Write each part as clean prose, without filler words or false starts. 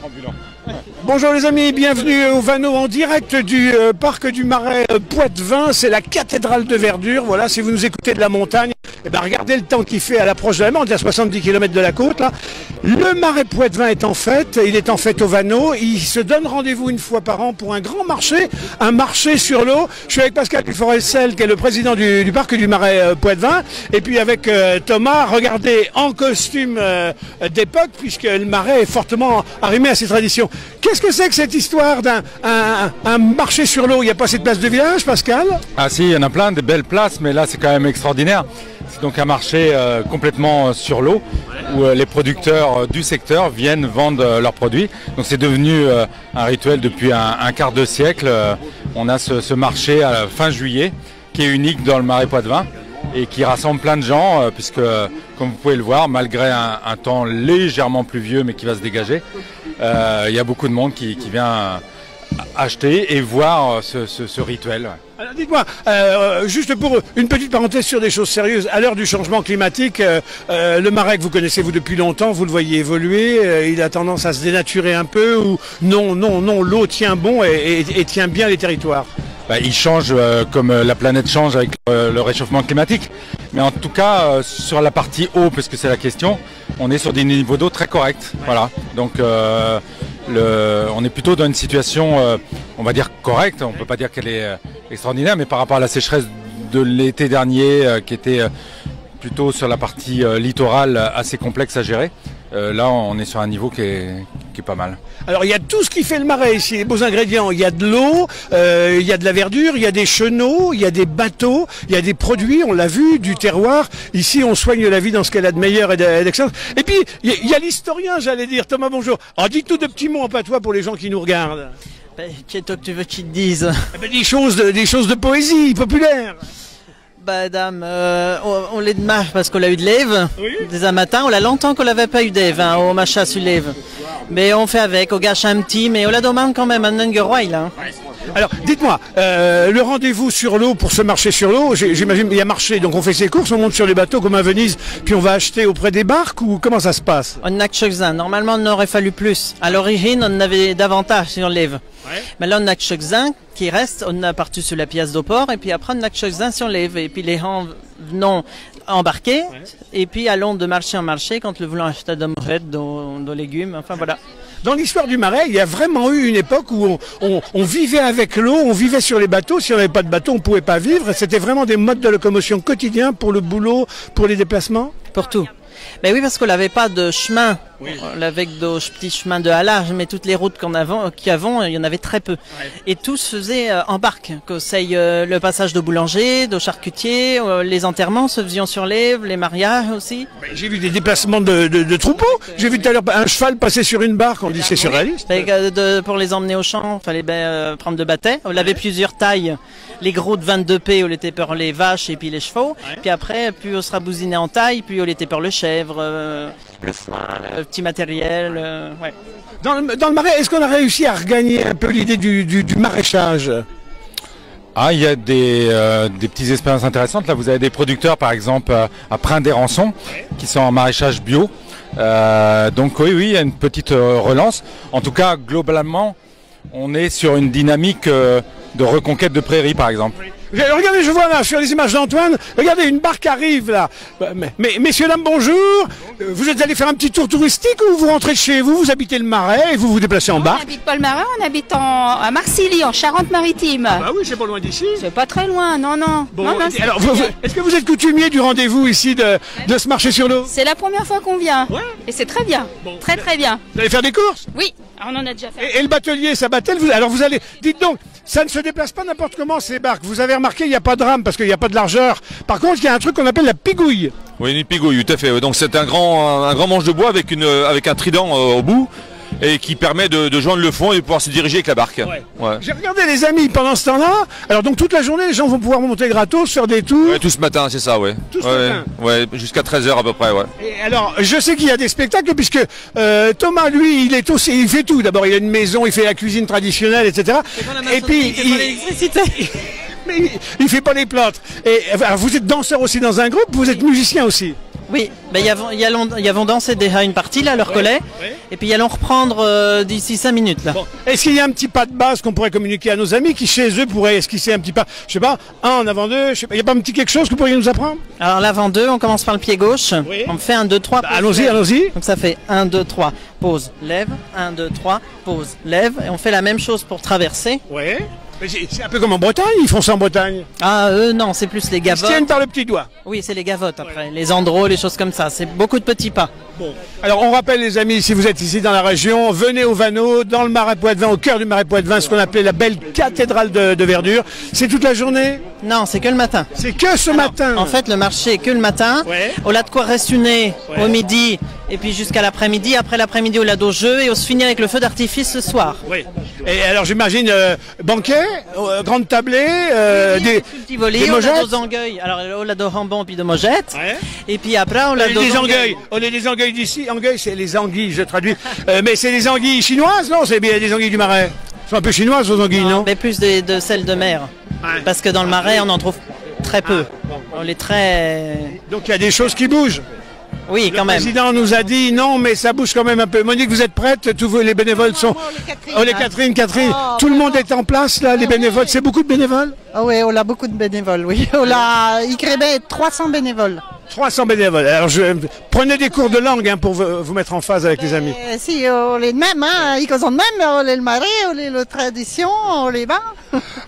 Ambulant. Bonjour les amis, bienvenue au Vanneau en direct du parc du Marais Poitevin. C'est la cathédrale de verdure. Voilà, si vous nous écoutez de la montagne, eh ben regardez le temps qu'il fait à l'approche de la mer, on est à 70 km de la côte là. Le Marais Poitevin est en fête, il est en fête au Vanneau. Il se donne rendez-vous une fois par an pour un grand marché, un marché sur l'eau. Je suis avec Pascal Duforest-Selle, qui est le président du parc du Marais Poitevin. Et puis avec Thomas, regardez, en costume d'époque, puisque le Marais est fortement arrimé à ses traditions. Qu'est-ce que c'est que cette histoire d'un marché sur l'eau? Il n'y a pas cette place de village, Pascal? Ah si, il y en a plein, de belles places, mais là c'est quand même extraordinaire. C'est donc un marché complètement sur l'eau, où les producteurs du secteur viennent vendre leurs produits. Donc c'est devenu un rituel depuis un quart de siècle. On a ce marché à la fin juillet, qui est unique dans le Marais Poitevin, et qui rassemble plein de gens, puisque comme vous pouvez le voir, malgré un temps légèrement pluvieux, mais qui va se dégager, il y a beaucoup de monde qui vient acheter et voir ce rituel. Alors dites-moi, juste pour une petite parenthèse sur des choses sérieuses, à l'heure du changement climatique, le Marais que vous connaissez vous depuis longtemps, vous le voyez évoluer, il a tendance à se dénaturer un peu, ou non, l'eau tient bon et tient bien les territoires? Il change comme la planète change avec le réchauffement climatique. Mais en tout cas, sur la partie eau, puisque c'est la question, on est sur des niveaux d'eau très corrects. Voilà. Donc on est plutôt dans une situation, on va dire, correcte. On ne peut pas dire qu'elle est extraordinaire, mais par rapport à la sécheresse de l'été dernier, qui était plutôt sur la partie littorale assez complexe à gérer, là on est sur un niveau qui est pas mal. Alors il y a tout ce qui fait le Marais ici, les beaux ingrédients. Il y a de l'eau, il y a de la verdure, il y a des chenaux, il y a des bateaux, il y a des produits, on l'a vu, du terroir. Ici on soigne la vie dans ce qu'elle a de meilleur et d'excellent. Et puis il y a l'historien, j'allais dire. Thomas, bonjour. Alors dites-nous de petits mots en patois pour les gens qui nous regardent. Qu'est-ce que tu veux qu'ils te disent? Des choses de poésie populaire. Dame, on l'a de marche parce qu'on a eu de l'Ève. Oui. Dès un matin, on l'a longtemps qu'on n'avait pas eu d'Ève, au machin sur l'Ève. Mais on fait avec, on gâche un petit, mais on la demande quand même un Nengeroy là. Alors, dites-moi, le rendez-vous sur l'eau pour ce marché sur l'eau, j'imagine il y a marché, donc on fait ses courses, on monte sur les bateaux comme à Venise, puis on va acheter auprès des barques, ou comment ça se passe? On n'a que quelques-uns. Normalement, on aurait fallu plus. À l'origine, on en avait davantage sur l'Ève. Ouais. Mais là, on n'a que quelques-uns qui restent. On a parti sur la pièce d'eau port, et puis après, on n'a que quelques-uns sur l'Ève. Et puis les gens venons embarquer, et puis allons de marché en marché quand le voulons acheter de morettes, de légumes, enfin voilà. Dans l'histoire du Marais, il y a vraiment eu une époque où on vivait avec l'eau, on vivait sur les bateaux. Si on n'avait pas de bateau, on ne pouvait pas vivre. C'était vraiment des modes de locomotion quotidiens pour le boulot, pour les déplacements. Pour tout. Mais oui, parce qu'on n'avait pas de chemin. Oui. On avait des petits chemins de halage, mais toutes les routes qu'il y en avait très peu. Ouais. Et tout se faisait en barque. Que c'est le passage de boulanger, de charcutier, les enterrements se faisaient sur l'Ève, les mariages aussi. J'ai vu des déplacements de troupeaux. J'ai vu tout à l'heure un cheval passer sur une barque, on dit c'est surréaliste. Pour les emmener au champ, il fallait prendre de bâtets. On avait plusieurs tailles. Les gros de 22 p, on était pour les vaches et puis les chevaux. Ouais. Puis après, plus on sera bousiné en taille, puis on était pour le chèvre, le foin, le petit matériel. Ouais. Dans le Marais, est-ce qu'on a réussi à regagner un peu l'idée du maraîchage? Il y a des petites expériences intéressantes. Là, vous avez des producteurs, par exemple, à Prin-des-Rançons, qui sont en maraîchage bio. Donc oui, il y a une petite relance. En tout cas, globalement, on est sur une dynamique de reconquête de prairies, par exemple. Oui. Regardez, je vois là, sur les images d'Antoine, regardez, une barque arrive là. Mais messieurs, dames, bonjour. Vous êtes allés faire un petit tour touristique ou vous rentrez chez vous, vous habitez le Marais et vous vous déplacez en barque? On n'habite pas le Marais, on habite à Marcilly, en Charente-Maritime. Ah bah oui, c'est pas loin d'ici. C'est pas très loin, non. Bon, non, alors, est-ce que vous êtes coutumier du rendez-vous ici de ce marché sur l'eau? C'est la première fois qu'on vient. Ouais. Et c'est très bien, bon, très bien. Vous allez faire des courses? Oui, on en a déjà fait. Et le batelier, ça battelle, alors vous allez, dites donc, ça ne se déplace pas n'importe comment ces barques. Vous avez remarqué, il n'y a pas de rame parce qu'il n'y a pas de largeur. Par contre, il y a un truc qu'on appelle la pigouille. Oui, une pigouille, tout à fait. Donc c'est un grand manche de bois avec un trident au bout et qui permet de joindre le fond et de pouvoir se diriger avec la barque. Ouais. Ouais. J'ai regardé les amis pendant ce temps-là. Alors donc toute la journée, les gens vont pouvoir monter gratos, faire des tours. Ouais, tout ce matin, c'est ça, ouais. Tout ce matin. Ouais, jusqu'à 13h à peu près, ouais. Et alors, je sais qu'il y a des spectacles puisque Thomas, lui, il fait tout. D'abord, il a une maison, il fait la cuisine traditionnelle, etc. Et puis l'électricité. Mais il fait pas les plâtres. Et alors, vous êtes danseur aussi dans un groupe, vous êtes musicien aussi. Oui, ben, y avons dansé déjà une partie là, leur collet, et puis y allons reprendre d'ici 5 minutes là. Bon. Est-ce qu'il y a un petit pas de base qu'on pourrait communiquer à nos amis qui chez eux pourraient esquisser un petit pas, je sais pas, un en avant deux, je sais pas, il y a pas un petit quelque chose que vous pourriez nous apprendre? Alors l'avant 2, on commence par le pied gauche, on fait 1, 2, 3. Bah, allons-y, allons-y. Donc ça fait 1, 2, 3, pause, lève, 1, 2, 3, pause, lève, et on fait la même chose pour traverser. Ouais. C'est un peu comme en Bretagne, ils font ça en Bretagne. Ah non, c'est plus les Ils se gavottes. tiennent par le petit doigt. Oui, c'est les gavottes après, les andros, les choses comme ça, c'est beaucoup de petits pas. Bon. Alors on rappelle les amis, si vous êtes ici dans la région, venez au Vanneau, dans le Marais Poitevin, au cœur du Marais Poitevin, ce qu'on appelait la belle cathédrale de verdure. C'est toute la journée? Non, c'est que le matin. C'est que ce matin. En fait, le marché est que le matin. Ouais. On a de quoi restaurer au midi, et puis jusqu'à l'après-midi. Après l'après-midi, on a dos jeu, et on se finit avec le feu d'artifice ce soir. Oui. Et alors j'imagine banquet, grande tablée, Des volis, des on a mojettes. dos anguilles. Alors, on a dos jambon, puis de mojettes. Ouais. Et puis après, on a dos des anguilles. On est des anguilles d'ici. Anguilles, c'est les anguilles, je traduis. Mais c'est des anguilles chinoises, non? C'est bien des anguilles du Marais. Elles sont un peu chinoises, vos anguilles, non? Mais plus de celles de mer. Ouais. Parce que dans le Marais, on en trouve très peu. On est très... Donc il y a des choses qui bougent. Oui, Le quand même. président nous a dit non, mais ça bouge quand même un peu. Monique, vous êtes prête? Tous les bénévoles sont... Oh, les Catherine. Tout le monde est en place, là, les bénévoles. C'est beaucoup de bénévoles? Ah oui, on a beaucoup de bénévoles, oui. On a, il crée 300 bénévoles. 300 bénévoles. Alors, prenez des cours de langue hein, pour vous mettre en phase avec les amis. Si, on est de même, hein. Ils sont de même, on est le marais, on est la tradition, on les bat.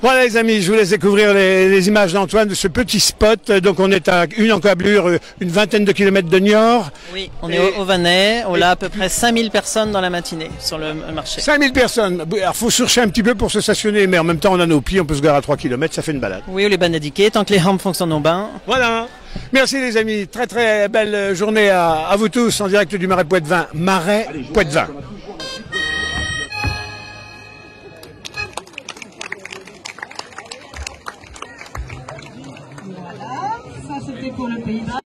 Voilà les amis, je vous laisse découvrir les images d'Antoine de ce petit spot. Donc on est à une encablure, une vingtaine de kilomètres de Niort. Oui, on est au Vanais, on a à peu près 5000 personnes dans la matinée sur le marché. 5000 personnes. Alors faut chercher un petit peu pour se stationner, mais en même temps on a nos pieds, on peut se garer à 3 km, ça fait une balade. Oui, on est banadiqués, tant que les rampes fonctionnent au bain. Voilà. Merci les amis, très très belle journée à vous tous en direct du Marais Poitevin. Marais Poitevin. Ça c'était pour le paysan.